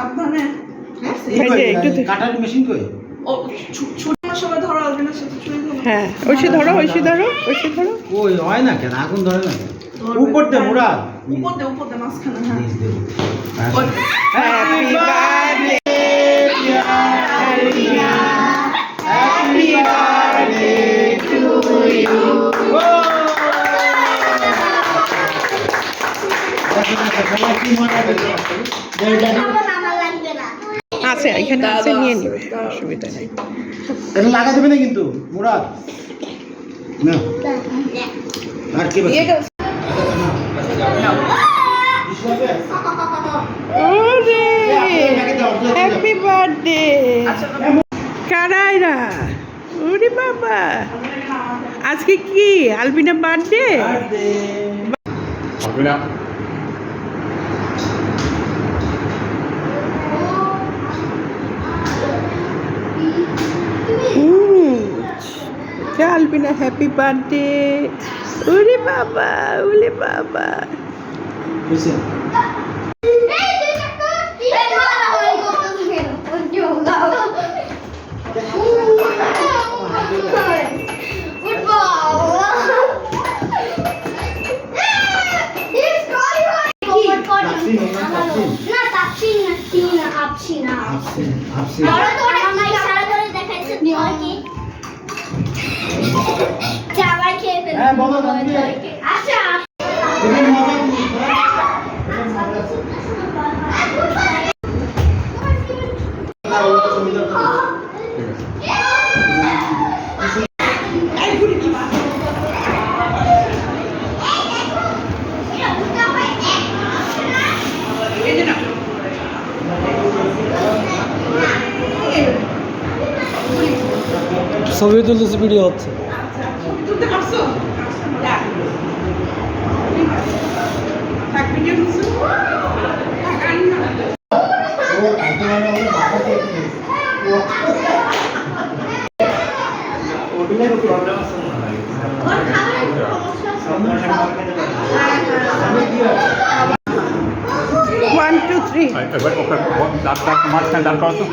সাবধানে। কাটার মেশিন কই? ও ছুটানোর সময় ধরো আলবিনার সাথে ছুঁয়ে ধরো। হ্যাঁ ঐশী ধরো ঐশী ধরো ঐশী ধরো। ওই হয় না কেন, আগুন ধরে না কেন? উপর দে মুরাদ, উপর দে মাঝখানে। হ্যাঁ নিচ দে। Happy birthday happy birthday to you. আছে এখানে আছে, নিয়ে নিবে, অসুবিধা নেই। এটা লাগা দেবে না কিন্তু মুরাদ, না আর কি বাকি? ওরে হ্যাপি বার্থডে কারাইরা। ওরে বাবা, আজকে কি Albina birthday? Albina Albina happy birthday. ওরে বাবা ওরে বাবা। ছবি তুলতেছে, ভিডিও হচ্ছে। তুলতে পারছো? থাক ভিডিও কিছু ওয়ান টু থ্রি। মাঝখানে দাঁড় করো তো।